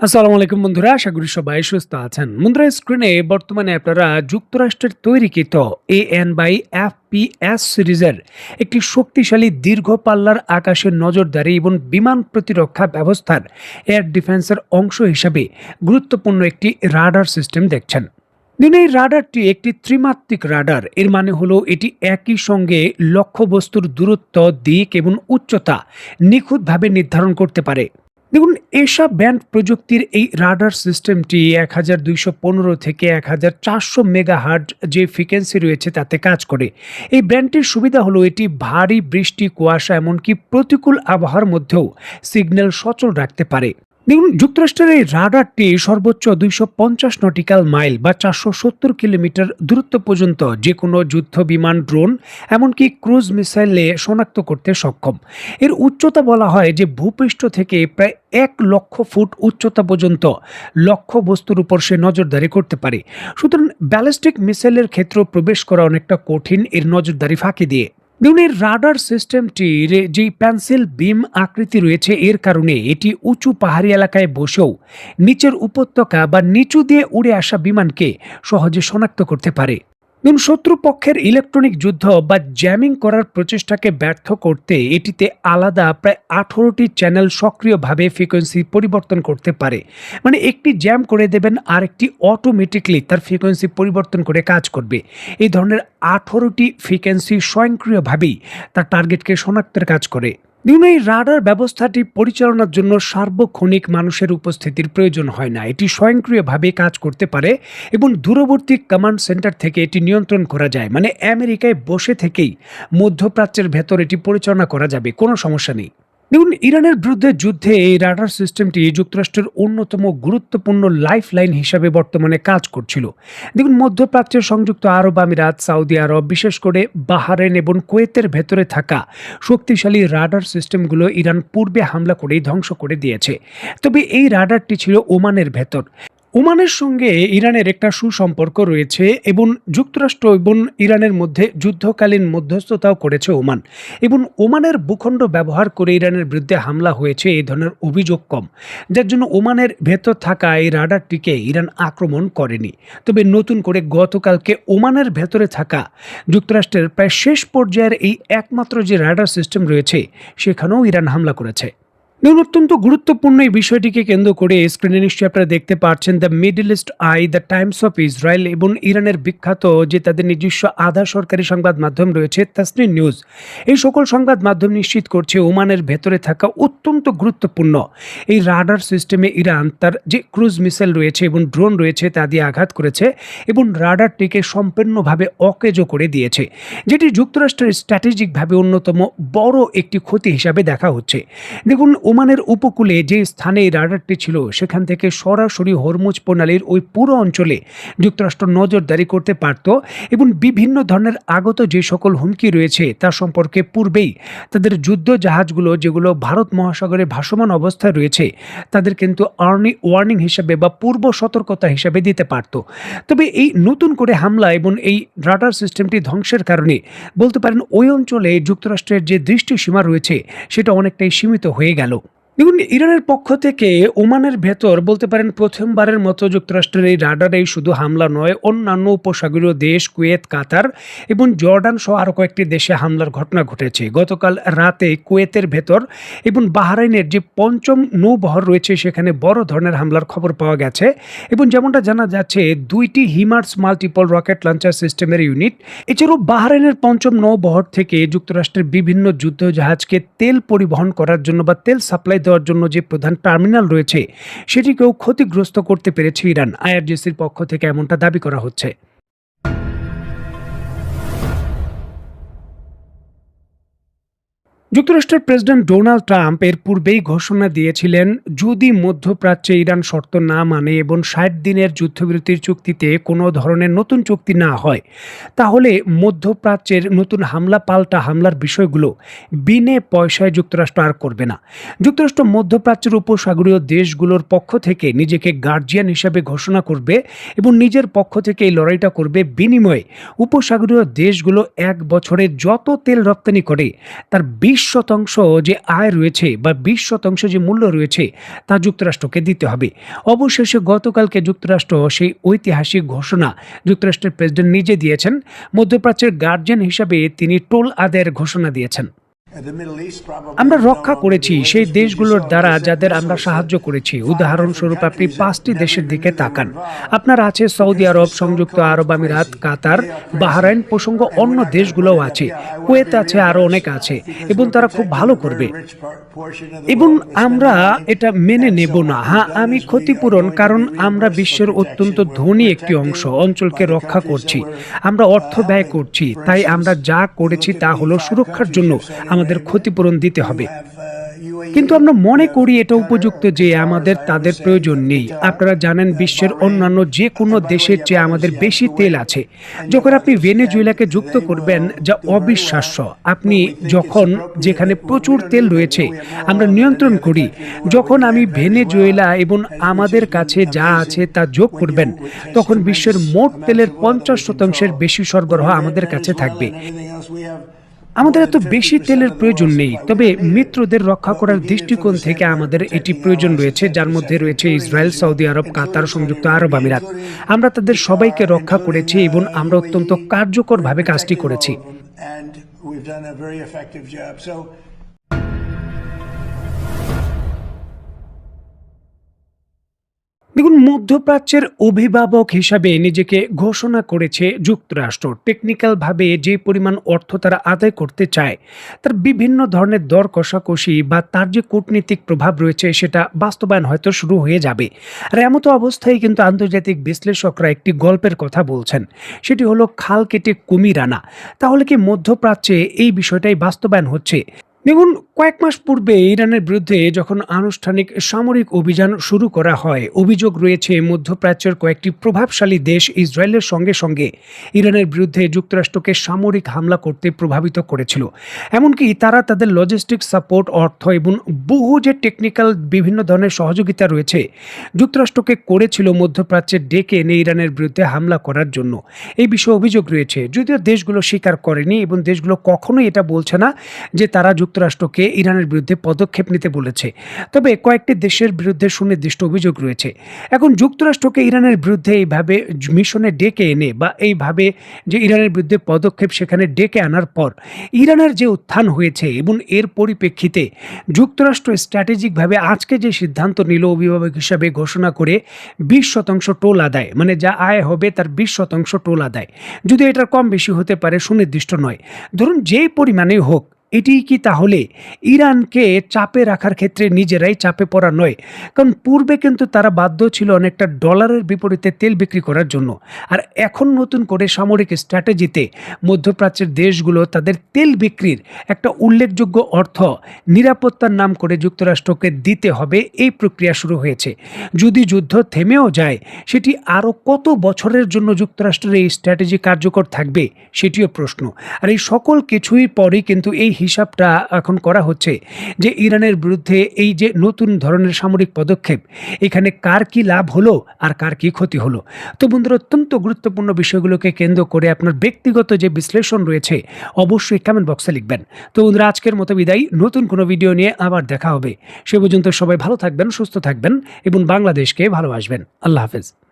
আসসালামু আলাইকুম বন্ধুরা, আশা করি সবাই সুস্থ আছেন। বন্ধুরা, স্ক্রিনে বর্তমানে আপনারা যুক্তরাষ্ট্রের তৈরিকৃত AN/FPS সিরিজের একটি শক্তিশালী দীর্ঘ পাল্লার আকাশের নজরদারি এবং বিমান প্রতিরক্ষা ব্যবস্থার এয়ার ডিফেন্সের অংশ হিসাবে গুরুত্বপূর্ণ একটি রাডার সিস্টেম দেখছেন। এই রাডারটি একটি ত্রিমাত্রিক রাডার। এর মানে হলো এটি একই সঙ্গে লক্ষ্যবস্তুর দূরত্ব, দিক এবং উচ্চতা নিখুঁতভাবে নির্ধারণ করতে পারে। দেখুন, এসা ব্যান্ড প্রযুক্তির এই রাডার সিস্টেমটি 1215 থেকে 1400 মেগাহার্টজ যে ফ্রিকোয়েন্সি রয়েছে তাতে কাজ করে। এই ব্যান্ডটির সুবিধা হলো এটি ভারী বৃষ্টি, কুয়াশা এমনকি প্রতিকূল আবহাওয়ার মধ্যেও সিগন্যাল সচল রাখতে পারে। দেখুন, যুক্তরাষ্ট্রের এই রাডারটি সর্বোচ্চ 250 নটিক্যাল মাইল বা 470 কিলোমিটার দূরত্ব পর্যন্ত যে কোনো যুদ্ধ বিমান, ড্রোন এমনকি ক্রুজ মিসাইলে শনাক্ত করতে সক্ষম। এর উচ্চতা বলা হয় যে ভূপৃষ্ঠ থেকে প্রায় 1,00,000 ফুট উচ্চতা পর্যন্ত লক্ষ্য বস্তুর উপর সে নজরদারি করতে পারে। সুতরাং ব্যালিস্টিক মিসাইলের ক্ষেত্রে প্রবেশ করা অনেকটা কঠিন এর নজরদারি ফাঁকি দিয়ে। দেখুন, এই রাডার সিস্টেমটির যেই পেন্সিল বিম আকৃতি রয়েছে, এর কারণে এটি উঁচু পাহাড়ি এলাকায় বসেও নিচের উপত্যকা বা নিচু দিয়ে উড়ে আসা বিমানকে সহজে শনাক্ত করতে পারে। দেখুন, শত্রুপক্ষের ইলেকট্রনিক যুদ্ধ বা জ্যামিং করার প্রচেষ্টাকে ব্যর্থ করতে এটিতে আলাদা প্রায় 18টি চ্যানেল সক্রিয়ভাবে ফ্রিকোয়েন্সি পরিবর্তন করতে পারে। মানে একটি জ্যাম করে দেবেন, আরেকটি অটোমেটিকলি তার ফ্রিকোয়েন্সি পরিবর্তন করে কাজ করবে। এই ধরনের 18টি ফ্রিকোয়েন্সি স্বয়ংক্রিয়ভাবেই তার টার্গেটকে শনাক্তের কাজ করে। এই রাডার ব্যবস্থাটি পরিচালনার জন্য সার্বক্ষণিক মানুষের উপস্থিতির প্রয়োজন হয় না। এটি স্বয়ংক্রিয়ভাবে কাজ করতে পারে এবং দূরবর্তী কমান্ড সেন্টার থেকে এটি নিয়ন্ত্রণ করা যায়। মানে আমেরিকায় বসে থেকেই মধ্যপ্রাচ্যের ভেতর এটি পরিচালনা করা যাবে, কোনো সমস্যা নেই। দেখুন, ইরানের বিরুদ্ধে যুদ্ধে এই রাডার সিস্টেমটি যুক্তরাষ্ট্রের অন্যতম গুরুত্বপূর্ণ লাইফ লাইন হিসাবে বর্তমানে কাজ করছিল। দেখুন, মধ্যপ্রাচ্যের সংযুক্ত আরব আমিরাত, সৌদি আরব, বিশেষ করে বাহরাইন এবং কুয়েতের ভেতরে থাকা শক্তিশালী রাডার সিস্টেমগুলো ইরান পূর্বে হামলা করেই ধ্বংস করে দিয়েছে। তবে এই রাডারটি ছিল ওমানের ভেতর। ওমানের সঙ্গে ইরানের একটা সুসম্পর্ক রয়েছে এবং যুক্তরাষ্ট্র এবং ইরানের মধ্যে যুদ্ধকালীন মধ্যস্থতাও করেছে ওমান। এবং ওমানের ভূখণ্ড ব্যবহার করে ইরানের বিরুদ্ধে হামলা হয়েছে, এই ধরনের অভিযোগ কম, যার জন্য ওমানের ভেতর থাকা এই রাডারটিকে ইরান আক্রমণ করেনি। তবে নতুন করে গতকালকে ওমানের ভেতরে থাকা যুক্তরাষ্ট্রের প্রায় শেষ পর্যায়ের এই একমাত্র যে রাডার সিস্টেম রয়েছে সেখানেও ইরান হামলা করেছে। অত্যন্ত গুরুত্বপূর্ণ এই বিষয়টিকে কেন্দ্র করে স্ক্রিনে নিশ্চয়ই আপনারা দেখতে পাচ্ছেন the middle East Eye, the Times of Israel এবং ইরানের বিখ্যাত যে তাদের নিজস্ব আধা সরকারি সংবাদ মাধ্যম রয়েছে তাসনিম নিউজ। এই সকল সংবাদ মাধ্যম নিশ্চিত করছে ওমানের ভেতরে থাকা অত্যন্ত গুরুত্বপূর্ণ এই রাডার সিস্টেমে ইরান তার যে ক্রুজ মিসাইল রয়েছে এবং ড্রোন রয়েছে তা দিয়ে আঘাত করেছে এবং রাডারটিকে সম্পূর্ণভাবে অকেজো করে দিয়েছে, যেটি যুক্তরাষ্ট্রের স্ট্র্যাটেজিকভাবে অন্যতম বড় একটি ক্ষতি হিসাবে দেখা হচ্ছে। দেখুন, ওমানের উপকূলে যে স্থানে এই রাডারটি ছিল সেখান থেকে সরাসরি হরমুজ প্রণালীর ওই পুরো অঞ্চলে যুক্তরাষ্ট্র নজরদারি করতে পারত এবং বিভিন্ন ধরনের আগত যে সকল হুমকি রয়েছে তা সম্পর্কে পূর্বেই তাদের যুদ্ধ জাহাজগুলো যেগুলো ভারত মহাসাগরে ভাসমান অবস্থায় রয়েছে তাদের কিন্তু আর্লি ওয়ার্নিং হিসেবে বা পূর্ব সতর্কতা হিসেবে দিতে পারত। তবে এই নতুন করে হামলা এবং এই রাডার সিস্টেমটি ধ্বংসের কারণে বলতে পারেন ওই অঞ্চলে যুক্তরাষ্ট্রের যে দৃষ্টিসীমা রয়েছে সেটা অনেকটাই সীমিত হয়ে গেল। দেখুন, ইরানের পক্ষ থেকে ওমানের ভেতর বলতে পারেন প্রথমবারের মতো যুক্তরাষ্ট্রের এই রাডারে শুধু হামলা নয়, অন্যান্য উপসাগরীয় দেশ কুয়েত, কাতার এবং জর্ডান সহ আরও কয়েকটি দেশে হামলার ঘটনা ঘটেছে। গতকাল রাতে কুয়েতের ভেতর এবং বাহরাইনের যে পঞ্চম নৌবহর রয়েছে সেখানে বড় ধরনের হামলার খবর পাওয়া গেছে এবং যেমনটা জানা যাচ্ছে 2টি হিমার্স মাল্টিপল রকেট লঞ্চার সিস্টেমের ইউনিট। এছাড়াও বাহরাইনের পঞ্চম নৌবহর থেকে যুক্তরাষ্ট্রের বিভিন্ন যুদ্ধ জাহাজকে তেল পরিবহন করার জন্য বা তেল সাপ্লাই দেওয়ার জন্য যে প্রধান টার্মিনাল রয়েছে সেটিকেও ক্ষতিগ্রস্ত করতে পেরেছে ইরান। আইআরজিসির পক্ষ থেকে এমনটা দাবি করা হচ্ছে। যুক্তরাষ্ট্রের প্রেসিডেন্ট ডোনাল্ড ট্রাম্প এর পূর্বেই ঘোষণা দিয়েছিলেন যদি মধ্যপ্রাচ্যে ইরান শর্ত না মানে এবং 60 দিনের যুদ্ধবিরতির চুক্তিতে কোনো ধরনের নতুন চুক্তি না হয় তাহলে মধ্যপ্রাচ্যের নতুন হামলা পাল্টা হামলার বিষয়গুলো বিনে পয়সায় যুক্তরাষ্ট্র আর করবে না। যুক্তরাষ্ট্র মধ্যপ্রাচ্যের উপসাগরীয় দেশগুলোর পক্ষ থেকে নিজেকে গার্জিয়ান হিসাবে ঘোষণা করবে এবং নিজের পক্ষ থেকে এই লড়াইটা করবে। বিনিময়ে উপসাগরীয় দেশগুলো 1 বছরে যত তেল রপ্তানি করে তার 20 20% যে আয় রয়েছে বা 20% যে মূল্য রয়েছে তা যুক্তরাষ্ট্রকে দিতে হবে। অবশেষে গতকালকে যুক্তরাষ্ট্র সেই ঐতিহাসিক ঘোষণা যুক্তরাষ্ট্রের প্রেসিডেন্ট নিজে দিয়েছেন। মধ্যপ্রাচ্যের গার্জিয়ান হিসাবে তিনি টোল আদায়ের ঘোষণা দিয়েছেন। আমরা রক্ষা করেছি সেই দেশগুলোর দ্বারা যাদের আমরা সাহায্য করেছি। উদাহরণস্বরূপ আপনি 5টি দেশের দিকে তাকান। আপনার আছে সৌদি আরব, সংযুক্ত আরব আমিরাত, কাতার, বাহরাইন প্রসঙ্গ অন্য দেশগুলোও আছে, কুয়েত আছে, আরো অনেক আছে এবং তারা খুব ভালো করবে এবং আমরা এটা মেনে নেব না। হ্যাঁ, আমি ক্ষতিপূরণ, কারণ আমরা বিশ্বের অত্যন্ত ধনী একটি অঞ্চলকে রক্ষা করছি, আমরা অর্থ ব্যয় করছি, তাই আমরা যা করেছি তা হলো সুরক্ষার জন্য আমাদের ক্ষতিপূরণ দিতে হবে। কিন্তু আমরা মনে করি এটা উপযুক্ত যে আমাদের তাদের প্রয়োজন নেই। আপনারা জানেন বিশ্বের অন্যান্য যে কোনো দেশের চেয়ে আমাদের বেশি তেল আছে। যখন আপনি ভেনেজুয়েলাকে যুক্ত করবেন, যা অবিশ্বাস্য, আপনি যখন যেখানে প্রচুর তেল রয়েছে আমরা নিয়ন্ত্রণ করি, যখন আমি ভেনেজুয়েলা এবং আমাদের কাছে যা আছে তা যোগ করবেন, তখন বিশ্বের মোট তেলের 50% বেশি সরবরাহ আমাদের কাছে থাকবে। আমাদের এত বেশি তেলের প্রয়োজন নেই, তবে মিত্রদের রক্ষা করার দৃষ্টিকোণ থেকে আমাদের এটি প্রয়োজন রয়েছে, যার মধ্যে রয়েছে ইসরায়েল, সৌদি আরব, কাতার, সংযুক্ত আরব আমিরাত। আমরা তাদের সবাইকে রক্ষা করেছি এবং আমরা অত্যন্ত কার্যকরভাবে কাজটি করেছি। দেখুন, মধ্যপ্রাচ্যের অভিভাবক হিসাবে নিজেকে ঘোষণা করেছে যুক্তরাষ্ট্র। টেকনিক্যালভাবে যে পরিমাণ অর্থ তারা আদায় করতে চায়, তার বিভিন্ন ধরনের দর কষাকষি বা তার যে কূটনীতিক প্রভাব রয়েছে সেটা বাস্তবায়ন হয়তো শুরু হয়ে যাবে। আর এমতো অবস্থায় কিন্তু আন্তর্জাতিক বিশ্লেষকরা একটি গল্পের কথা বলছেন, সেটি হলো খাল কেটে কুমির আনা। তাহলে কি মধ্যপ্রাচ্যে এই বিষয়টাই বাস্তবায়ন হচ্ছে? দেখুন, কয়েক মাস পূর্বে ইরানের বিরুদ্ধে যখন আনুষ্ঠানিক সামরিক অভিযান শুরু করা হয়, অভিযোগ রয়েছে মধ্যপ্রাচ্যের কয়েকটি প্রভাবশালী দেশ ইসরায়েলের সঙ্গে সঙ্গে ইরানের বিরুদ্ধে যুক্তরাষ্ট্রকে সামরিক হামলা করতে প্রভাবিত করেছিল। এমনকি তারা তাদের লজিস্টিক সাপোর্ট, অর্থ এবং বহু যে টেকনিক্যাল বিভিন্ন ধরনের সহযোগিতা রয়েছে যুক্তরাষ্ট্রকে করেছিল মধ্যপ্রাচ্যে ডেকে এনে ইরানের বিরুদ্ধে হামলা করার জন্য। এই বিষয়ে অভিযোগ রয়েছে, যদিও দেশগুলো স্বীকার করেনি এবং দেশগুলো কখনোই এটা বলছে না যে তারা যুক্তরাষ্ট্রকে ইরানের বিরুদ্ধে পদক্ষেপ নিতে বলেছে। তবে কয়েকটি দেশের বিরুদ্ধে সুনির্দিষ্ট অভিযোগ রয়েছে। এখন যুক্তরাষ্ট্রকে ইরানের বিরুদ্ধে এইভাবে মিশনে ডেকে এনে বা এইভাবে যে ইরানের বিরুদ্ধে পদক্ষেপ সেখানে ডেকে আনার পর ইরানের যে উত্থান হয়েছে এবং এর পরিপ্রেক্ষিতে যুক্তরাষ্ট্র স্ট্র্যাটেজিকভাবে আজকে যে সিদ্ধান্ত নিল অভিভাবক হিসাবে ঘোষণা করে 20% টোল আদায়, মানে যা আয় হবে তার 20% টোল আদায়, যদি এটার কম বেশি হতে পারে সুনির্দিষ্ট নয়, ধরুন যেই পরিমাণেই হোক, এটি কি তাহলে ইরানকে চাপে রাখার ক্ষেত্রে নিজেরাই চাপে পড়া নয়? কারণ পূর্বে কিন্তু তারা বাধ্য ছিল অনেকটা ডলারের বিপরীতে তেল বিক্রি করার জন্য। আর এখন নতুন করে সামরিক স্ট্র্যাটেজিতে মধ্যপ্রাচ্যের দেশগুলো তাদের তেল বিক্রির একটা উল্লেখযোগ্য অর্থ নিরাপত্তার নাম করে যুক্তরাষ্ট্রকে দিতে হবে, এই প্রক্রিয়া শুরু হয়েছে। যদি যুদ্ধ থেমেও যায়, সেটি আরও কত বছরের জন্য যুক্তরাষ্ট্রের এই স্ট্র্যাটেজি কার্যকর থাকবে সেটিও প্রশ্ন। আর এই সকল কিছুই পরই কিন্তু এই হিসাবটা এখন করা হচ্ছে যে ইরানের বিরুদ্ধে এই যে নতুন ধরনের সামরিক পদক্ষেপ, এখানে কার কি লাভ হলো আর কার কি ক্ষতি হলো। তো বন্ধুরা, অত্যন্ত গুরুত্বপূর্ণ বিষয়গুলোকে কেন্দ্র করে আপনার ব্যক্তিগত যে বিশ্লেষণ রয়েছে অবশ্যই কমেন্ট বক্সে লিখবেন। তো বন্ধুরা, আজকের মতো বিদায়, নতুন কোনো ভিডিও নিয়ে আবার দেখা হবে। সে পর্যন্ত সবাই ভালো থাকবেন, সুস্থ থাকবেন এবং বাংলাদেশকে ভালোবাসবেন। আল্লাহ হাফেজ।